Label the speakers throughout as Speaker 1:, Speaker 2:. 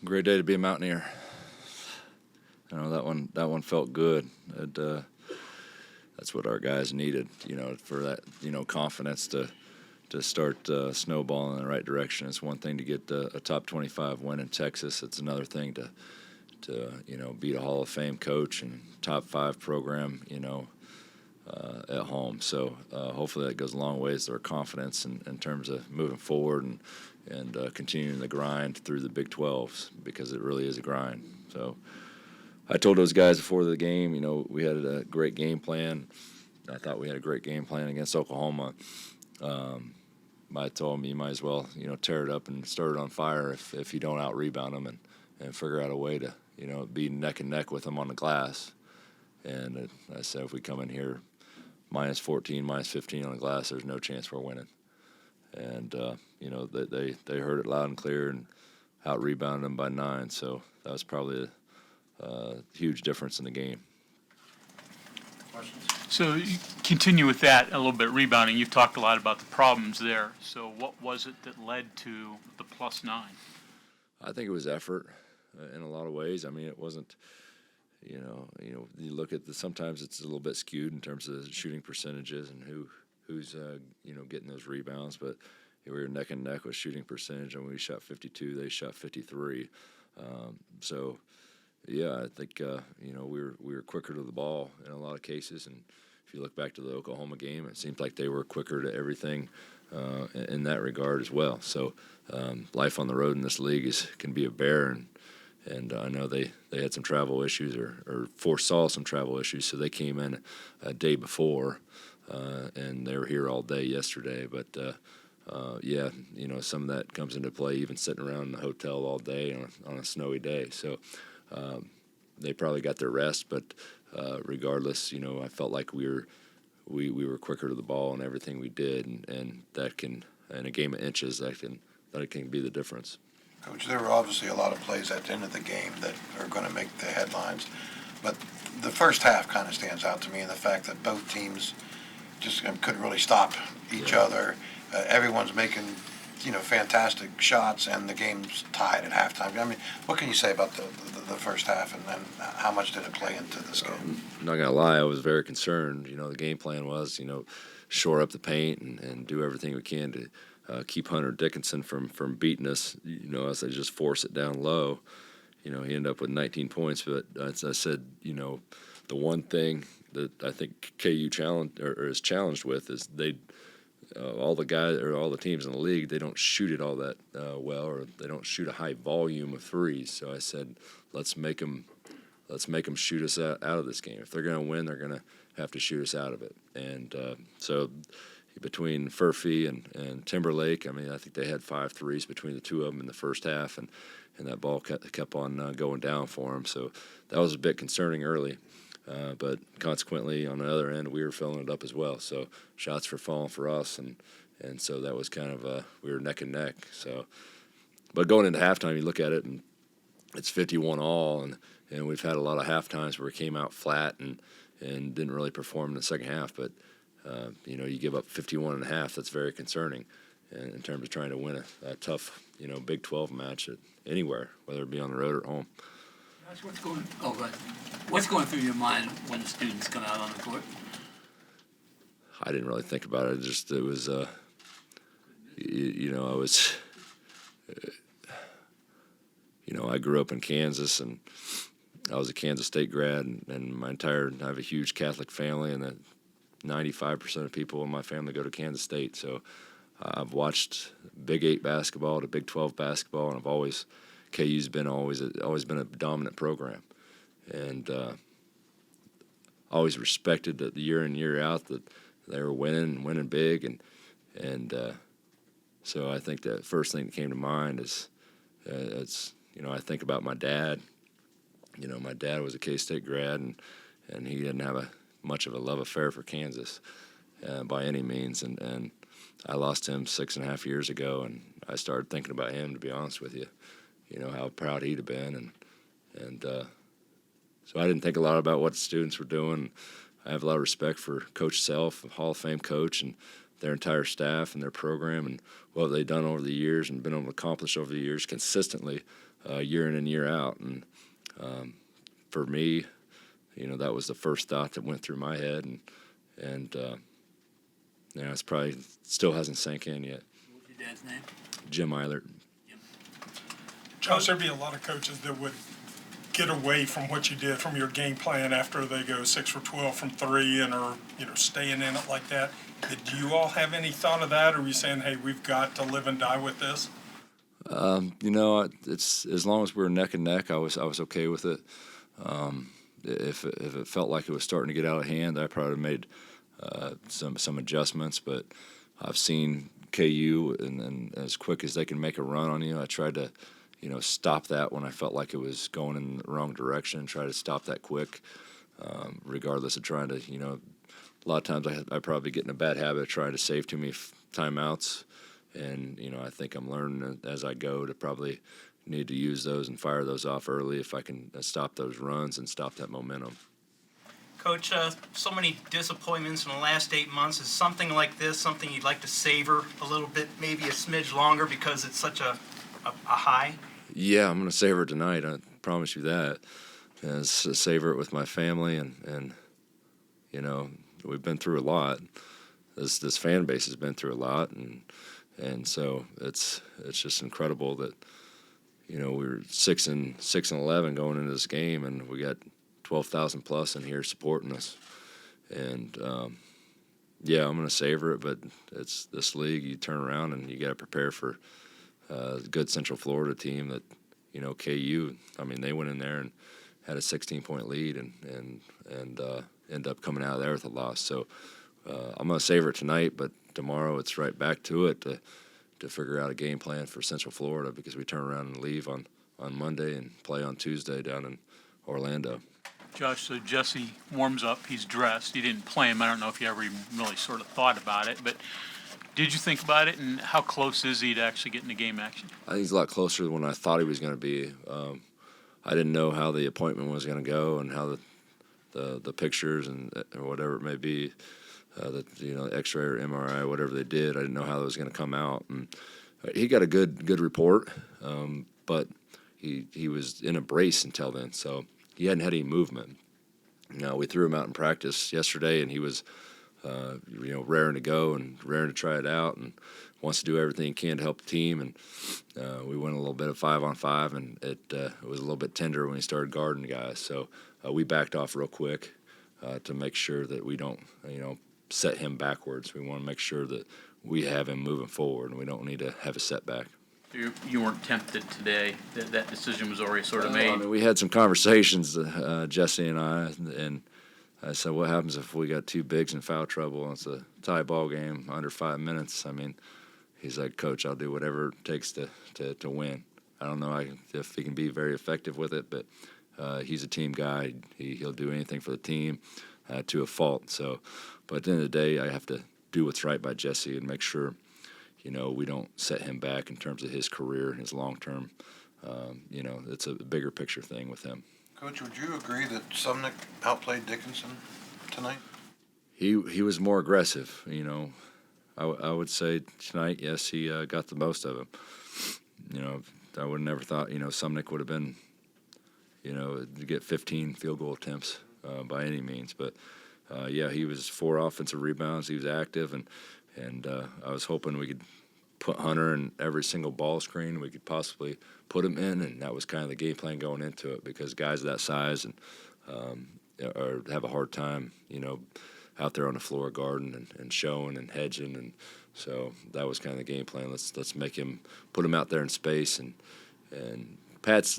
Speaker 1: Great day to be a Mountaineer. That one felt good. That's what our guys needed, for that, confidence to start snowballing in the right direction. It's one thing to get a top 25 win in Texas. It's another thing to beat a Hall of Fame coach and top 5 program, at home. So hopefully that goes a long ways to our confidence in terms of moving forward and continuing the grind through the Big 12s, because it really is a grind. So I told those guys before the game, we had a great game plan. I thought we had a great game plan against Oklahoma. I told them you might as well, tear it up and start it on fire if you don't out-rebound them and figure out a way to, be neck and neck with them on the glass. And I said, if we come in here minus 14, minus 15 on the glass, there's no chance we're winning. And, they heard it loud and clear and out-rebounded them by 9. So that was probably a huge difference in the game.
Speaker 2: Questions?
Speaker 3: So you continue with that a little bit, rebounding. You've talked a lot about the problems there. So what was it that led to the +9?
Speaker 1: I think it was effort in a lot of ways. I mean, it wasn't, you look at sometimes it's a little bit skewed in terms of shooting percentages and who's getting those rebounds. But we were neck and neck with shooting percentage, and we shot 52, they shot 53. So. Yeah, I think we were quicker to the ball in a lot of cases, and if you look back to the Oklahoma game, it seemed like they were quicker to everything in that regard as well. So life on the road in this league can be a bear, and I know they had some travel issues or foresaw some travel issues, so they came in a day before, and they were here all day yesterday. But some of that comes into play even sitting around in the hotel all day on a snowy day. So. They probably got their rest, but regardless, I felt like we were quicker to the ball in everything we did, and that can, in a game of inches, that can be the difference.
Speaker 2: Coach, there were obviously a lot of plays at the end of the game that are going to make the headlines, but the first half kind of stands out to me in the fact that both teams just couldn't really stop each other. Everyone's making fantastic shots, and the game's tied at halftime. I mean, what can you say about the first half, and then how much did it play into this game?
Speaker 1: I'm not going to lie, I was very concerned. The game plan was, shore up the paint and do everything we can to keep Hunter Dickinson from beating us, as they just force it down low. He ended up with 19 points, but as I said, the one thing that I think KU is challenged with is all the guys or all the teams in the league, they don't shoot it all that well, or they don't shoot a high volume of threes. So I said, let's make them shoot us out of this game. If they're going to win, they're going to have to shoot us out of it. And so between Furphy and Timberlake, I mean, I think they had 5 threes between the two of them in the first half, and that ball kept on going down for them. So that was a bit concerning early. But consequently, on the other end, we were filling it up as well. So shots were falling for us, and so that was kind of we were neck and neck. So, but going into halftime, you look at it, and it's 51 all, and we've had a lot of halftimes where we came out flat and didn't really perform in the second half. But you give up 51 and a half. That's very concerning in terms of trying to win a tough Big 12 match anywhere, whether it be on the road or at home.
Speaker 4: What's going through your mind when the students come out on the court?
Speaker 1: I didn't really think about it. It was, I was, I grew up in Kansas, and I was a Kansas State grad, and I have a huge Catholic family, and that 95% of people in my family go to Kansas State. So I've watched Big 8 basketball to Big 12 basketball, and KU's always been a dominant program, and always respected that the year in year out that they were winning big, and so I think the first thing that came to mind is I think about my dad. My dad was a K-State grad, and he didn't have much of a love affair for Kansas by any means, and I lost him 6.5 years ago, and I started thinking about him, to be honest with you. How proud he'd have been, and so I didn't think a lot about what the students were doing. I have a lot of respect for Coach Self, a Hall of Fame coach, and their entire staff and their program and what they've done over the years and been able to accomplish over the years consistently, year in and year out. And for me, that was the first thought that went through my head, and it's probably still hasn't sank in yet.
Speaker 4: What's your dad's name?
Speaker 1: Jim Eilert.
Speaker 5: Josh, there'd be a lot of coaches that would get away from what you did from your game plan after they go 6 for 12 from three and are staying in it like that. Did you all have any thought of that, or were you saying, hey, we've got to live and die with this?
Speaker 1: It's as long as we were neck and neck, I was okay with it. If it felt like it was starting to get out of hand, I probably made some adjustments. But I've seen KU, and as quick as they can make a run on you, I tried to stop that when I felt like it was going in the wrong direction. Try to stop that quick, regardless of trying to a lot of times I probably get in a bad habit of trying to save too many timeouts, and I think I'm learning as I go to probably need to use those and fire those off early if I can stop those runs and stop that momentum.
Speaker 6: Coach, so many disappointments in the last 8 months. Is something like this something you'd like to savor a little bit, maybe a smidge longer because it's such a high?
Speaker 1: Yeah, I'm going to savor it tonight. I promise you that. And savor it with my family, and we've been through a lot. This fan base has been through a lot, and so it's just incredible that we were 6-11 going into this game, and we got 12,000 plus in here supporting us. And I'm going to savor it, but it's this league. You turn around and you got to prepare for a good Central Florida team that KU. I mean, they went in there and had a 16-point lead and end up coming out of there with a loss. So I'm going to savor it tonight, but tomorrow it's right back to it to figure out a game plan for Central Florida, because we turn around and leave on Monday and play on Tuesday down in Orlando.
Speaker 3: Josh, so Jesse warms up, he's dressed, you didn't play him, I don't know if you ever even really sort of thought about it, but did you think about it, and how close is he to actually getting the game action?
Speaker 1: I think he's a lot closer than when I thought he was going to be. I didn't know how the appointment was going to go and how the pictures and or whatever it may be, X-ray or MRI, whatever they did. I didn't know how that was going to come out. And he got a good report, but he was in a brace until then, so he hadn't had any movement. We threw him out in practice yesterday, and he was raring to go and raring to try it out, and wants to do everything he can to help the team. And we went a little bit of 5-on-5, and it was a little bit tender when he started guarding the guys. So we backed off real quick to make sure that we don't, set him backwards. We want to make sure that we have him moving forward, and we don't need to have a setback.
Speaker 3: You weren't tempted today. That decision was already sort of made.
Speaker 1: I mean, we had some conversations, Jesse and I, and I said, what happens if we got two bigs in foul trouble and it's a tie ball game under 5 minutes? I mean, he's like, Coach, I'll do whatever it takes to win. I don't know if he can be very effective with it, but he's a team guy. He'll do anything for the team to a fault. So, but at the end of the day, I have to do what's right by Jesse and make sure, we don't set him back in terms of his career and his long-term. It's a bigger picture thing with him.
Speaker 2: Coach, would you agree that Sumnick outplayed Dickinson tonight?
Speaker 1: He was more aggressive. I would say tonight, yes, he got the most of him. I would have never thought, Sumnick would have been, to get 15 field goal attempts by any means. But, he was 4 offensive rebounds. He was active, and I was hoping we could put Hunter in every single ball screen we could possibly put him in, and that was kind of the game plan going into it, because guys that size and have a hard time, out there on the floor guarding and showing and hedging, and so that was kind of the game plan. Let's make him, put him out there in space, and Pat's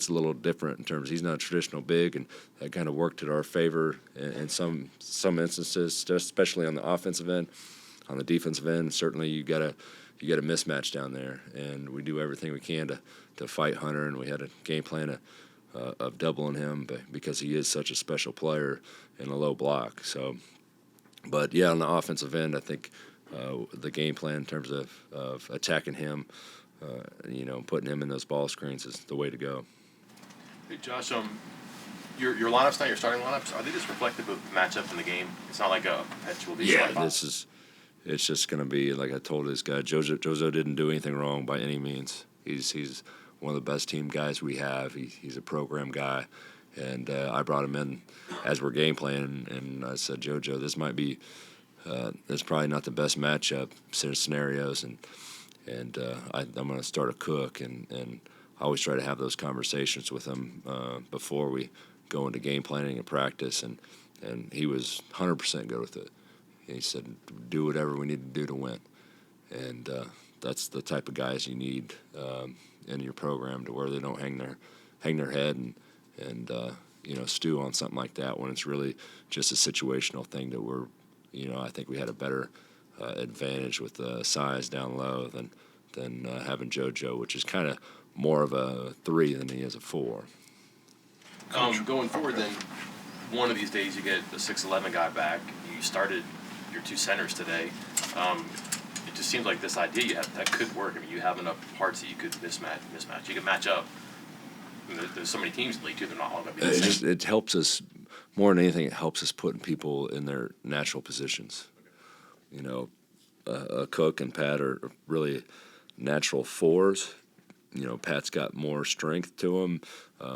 Speaker 1: a little different in terms, he's not a traditional big, and that kind of worked at our favor in some instances, especially on the offensive end. On the defensive end, certainly you got a mismatch down there, and we do everything we can to fight Hunter, and we had a game plan of doubling him, because he is such a special player in a low block. So, but yeah, on the offensive end, I think the game plan in terms of attacking him, putting him in those ball screens is the way to go.
Speaker 7: Hey, Josh, your lineups now, your starting lineups, are they just reflective of the matchup in the game? It's not like a perpetual.
Speaker 1: Yeah, this is it's just going to be like I told this guy. Jozo didn't do anything wrong by any means. He's one of the best team guys we have. He's a program guy, and I brought him in as we're game playing, and I said, Jojo, this might be it's probably not the best matchup scenarios, and I'm going to start a cook, and I always try to have those conversations with him before we go into game planning and practice, and he was 100% good with it. He said, do whatever we need to do to win, and that's the type of guys you need in your program, to where they don't hang their head and stew on something like that when it's really just a situational thing that we're, I think we had a better advantage with the size down low than having JoJo, which is kind of more of a 3 than he is a 4.
Speaker 7: Going forward, then, one of these days you get the 6'11" guy back. You started your 2 centers today. It just seems like this idea you have that could work. I mean, you have enough parts that you could mismatch. You could match up. I mean, there's so many teams in the league too. They're not all going to be the same.
Speaker 1: It helps us more than anything. It helps us putting people in their natural positions. Cook and Pat are really natural 4s. Pat's got more strength to him,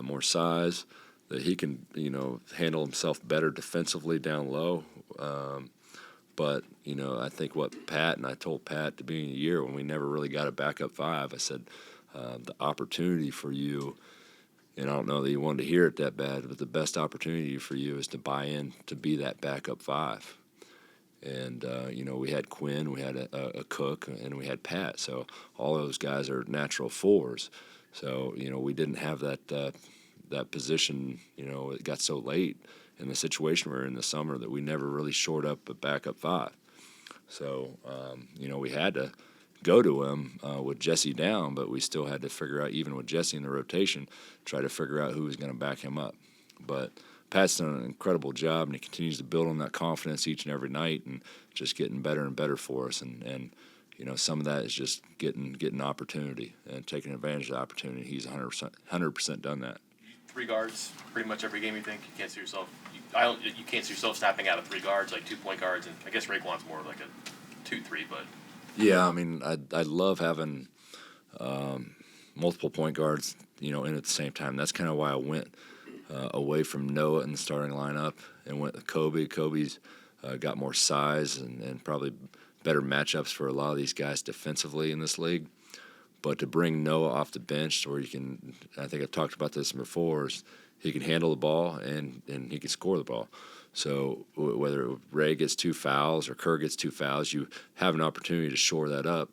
Speaker 1: more size, that he can, handle himself better defensively down low. But, I think I told Pat at the beginning of the year when we never really got a backup 5, I said, the opportunity for you, and I don't know that he wanted to hear it that bad, but the best opportunity for you is to buy in to be that backup 5. And, we had Quinn, we had a Cook, and we had Pat. So all those guys are natural 4s. So, we didn't have that position, it got so late in the situation we were in the summer that we never really shored up a backup 5. So, we had to go to him with Jesse down, but we still had to figure out, even with Jesse in the rotation, try to figure out who was going to back him up. But Pat's done an incredible job, and he continues to build on that confidence each and every night, and just getting better and better for us. And some of that is just getting opportunity and taking advantage of the opportunity. He's 100% done that.
Speaker 7: 3 guards, pretty much every game. You think you can't see yourself? You can't see yourself snapping out of 3 guards, like 2 point guards, and I guess Raekwon's more like a 2-3, but.
Speaker 1: Yeah, I mean, I love having multiple point guards, in at the same time. That's kind of why I went away from Noah in the starting lineup and went to Kobe. Kobe's got more size and probably better matchups for a lot of these guys defensively in this league. But to bring Noah off the bench, where I think I've talked about this before, is he can handle the ball and he can score the ball. So whether Ray gets 2 fouls or Kerr gets 2 fouls, you have an opportunity to shore that up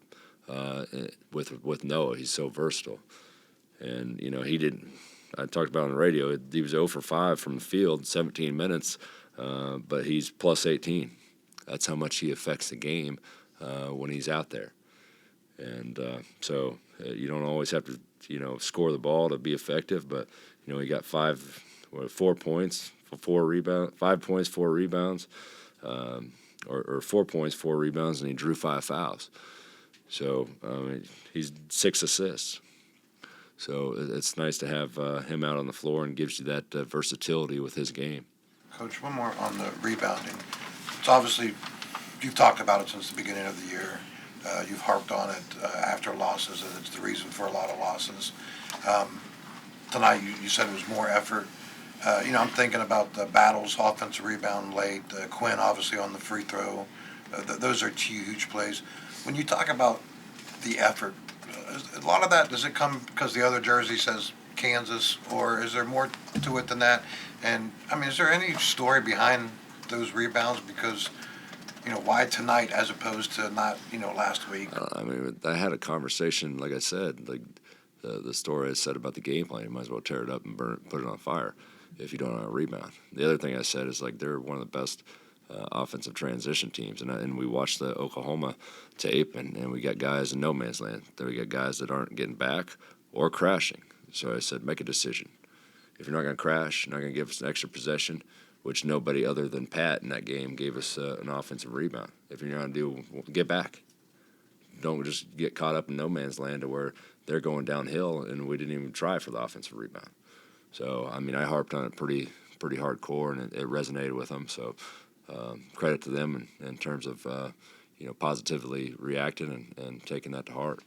Speaker 1: with Noah. He's so versatile. And, he didn't – I talked about on the radio, he was 0 for 5 from the field, 17 minutes, but he's plus 18. That's how much he affects the game when he's out there. And so you don't always have to, score the ball to be effective, but, he got 4 points, 4 rebounds, 5 points, 4 rebounds, or 4 points, 4 rebounds, and he drew 5 fouls. So he's 6 assists. So it's nice to have him out on the floor, and gives you that versatility with his game.
Speaker 2: Coach, one more on the rebounding. It's obviously, you've talked about it since the beginning of the year. You've harped on it after losses, and it's the reason for a lot of losses. Tonight you said it was more effort. I'm thinking about the battles, offensive rebound late, Quinn obviously on the free throw. Those are huge plays. When you talk about the effort, a lot of that, does it come because the other jersey says Kansas, or is there more to it than that? And, is there any story behind those rebounds? Because, why tonight as opposed to not, last week?
Speaker 1: I had a conversation, like I said, like the story I said about the game plan. You might as well tear it up and put it on fire if you don't have a rebound. The other thing I said is, like, they're one of the best offensive transition teams. And we watched the Oklahoma tape, and we got guys in no man's land. Then we got guys that aren't getting back or crashing. So I said, make a decision. If you're not going to crash, you're not going to give us an extra possession, which nobody other than Pat in that game gave us an offensive rebound. If you're not going to get back. Don't just get caught up in no man's land to where they're going downhill and we didn't even try for the offensive rebound. So, I harped on it pretty hardcore, and it resonated with them. So credit to them in terms of, positively reacting and taking that to heart.